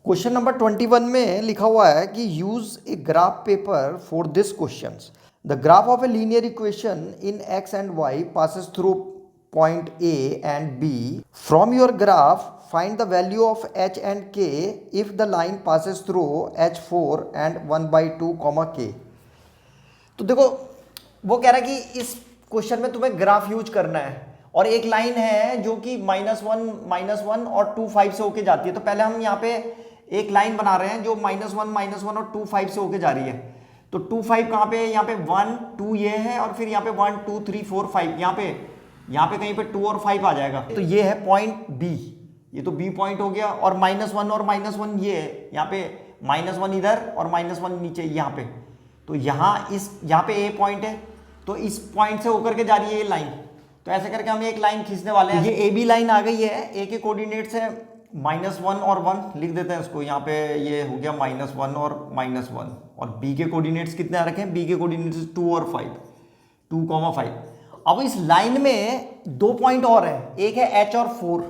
Question number 21 में लिखा हुआ है कि use a graph paper for this questions. The graph of a linear equation in x and y passes through point A and B. From your graph find the value of h and k if the line passes through h4 and 1/2 comma k. तो देखो वो कह रहा है कि इस question में तुम्हें ग्राफ यूज करना है और एक लाइन है जो कि -1 और 2 5 से होके जाती है। तो पहले हम यहाँ पे एक लाइन बना रहे हैं जो -1 और 2 5 से होके जा रही है। तो 2 5 कहाँ पे है? यहाँ पे 1 2 ये है और फिर यहाँ पे 1 2 3 4 5 यहाँ पे कहीं पे 2 और 5 आ जाएगा। तो ये है पॉइंट बी, ये तो बी पॉइंट हो गया। और -1 और -1 ये है, यहाँ पे -1 इधर और -1 नीचे यहाँ पे। तो यहाँ पे ए पॉइंट है, तो इस पॉइंट से होकर के जा रही है ये लाइन। तो ऐसे करके हम एक लाइन खींचने वाले हैं। ये ए बी लाइन आ गई है, ए के कोऑर्डिनेट्स है -1 और 1 लिख देते हैं इसको। यहाँ पे ये हो गया -1 और -1। और बी के कोऑर्डिनेट्स कितने आ रखे हैं? बी के कोऑर्डिनेट्स 2 और 5, 2,5। अब इस लाइन में दो पॉइंट और हैं, एक है एच और 4।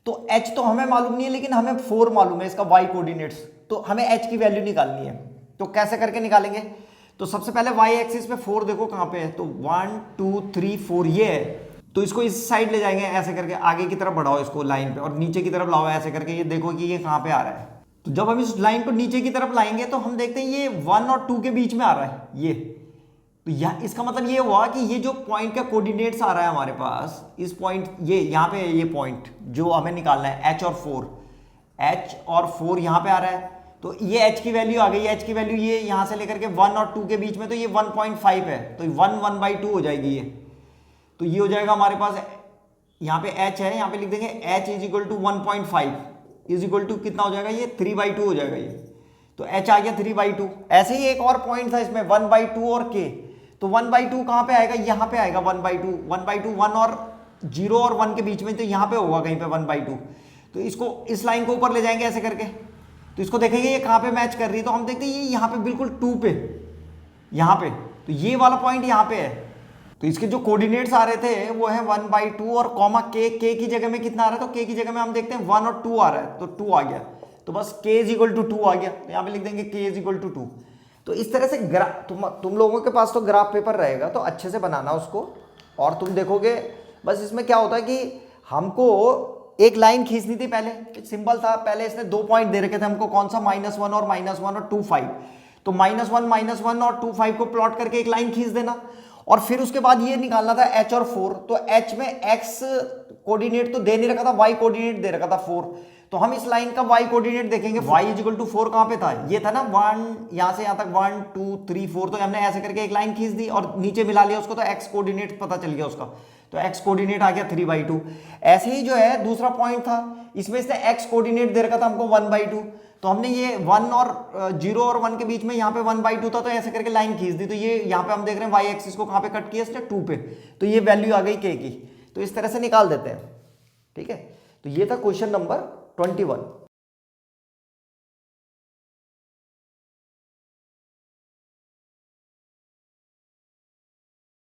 तो एच तो हमें मालूम नहीं है लेकिन हमें 4 मालूम है, इसका वाई कोऑर्डिनेट्स। तो हमें एच की वैल्यू निकालनी है। तो कैसे करके निकालेंगे? तो सबसे पहले वाई एक्सिस पे 4 देखो कहाँ पे है। तो 1 2 3 4 ये है। तो इसको इस साइड ले जाएंगे ऐसे करके, आगे की तरफ बढ़ाओ इसको लाइन पे और नीचे की तरफ लाओ ऐसे करके। ये देखो कि ये कहाँ पे आ रहा है। तो जब हम इस लाइन को नीचे की तरफ लाएंगे तो हम देखते हैं ये 1 और 2 के बीच में आ रहा है ये। तो इसका मतलब ये हुआ कि ये जो पॉइंट का कोऑर्डिनेट्स आ रहा है हमारे पास, इस पॉइंट ये यहाँ पे ये पॉइंट जो हमें निकालना है एच और 4 यहाँ पे आ रहा है। तो ये h की वैल्यू आ गई। h की वैल्यू ये यहाँ से लेकर के 1 और 2 के बीच में, तो ये 1.5 है। तो 1/2 हो जाएगी ये। तो ये हो जाएगा हमारे पास, यहाँ पे h है, यहाँ पे लिख देंगे h is equal to 1.5 is equal to कितना हो जाएगा? ये 3/2 हो जाएगा ये। तो h आ गया 3/2। ऐसे ही एक और पॉइंट था इसमें 1/2 और k। तो 1/2 कहाँ पे आएगा? यहाँ पे आएगा 1/2। 1 और 0 और 1 के बीच में, तो यहाँ पे होगा कहीं पे 1/2। तो इसको इस लाइन को ऊपर ले जाएंगे ऐसे करके। तो इसको देखेंगे ये कहाँ पे मैच कर रही है। तो हम देखते हैं ये यहाँ पे बिल्कुल 2 पे, यहाँ पे। तो ये वाला पॉइंट यहाँ पे है। तो इसके जो कोऑर्डिनेट्स आ रहे थे वो है 1/2 और कॉमा के की जगह में कितना आ रहा है? तो के की जगह में हम देखते हैं 1 और 2 आ रहा है। तो 2 आ गया, तो बस k इज इक्वल टू 2 आ गया। तो यहाँ पे लिख देंगे k इज इक्वल टू 2। तो इस तरह से तुम लोगों के पास तो ग्राफ पेपर रहेगा, तो अच्छे से बनाना उसको और तुम देखोगे। बस इसमें क्या होता है कि हमको एक लाइन खींचनी थी। पहले सिंपल था, पहले इसने 2 पॉइंट दे रखे थे हमको, कौन सा? -1 और 2 5। तो -1 और 2 5 को प्लॉट करके एक लाइन खींच देना। और फिर उसके बाद ये निकालना था h और 4। तो h में x कोऑर्डिनेट तो दे नहीं रखा था, y कोऑर्डिनेट दे रखा था 4। तो हम इस लाइन का y कोऑर्डिनेट देखेंगे। y इज इक्वल टू 4 कहाँ पे था? ये था ना 1, यहाँ से यहाँ तक 1 2 3 4। तो हमने ऐसे करके एक लाइन खींच दी और नीचे मिला लिया उसको, तो x कोऑर्डिनेट पता चल गया उसका। तो x कोऑर्डिनेट आ गया 3/2। ऐसे ही जो है दूसरा पॉइंट था, इसमें इसने x कोऑर्डिनेट दे रखा था हमको 1/2। तो हमने ये 1 और 0 और 1 के बीच में यहाँ पे 1/2 था, तो ऐसे करके लाइन खींच दी। तो ये यहाँ पे हम देख रहे हैं वाई एक्सिस को कहाँ पे कट किया इसने? 2 पे। तो ये वैल्यू आ गई k की। तो इस तरह से निकाल देते हैं, ठीक है। तो ये था क्वेश्चन नंबर 21।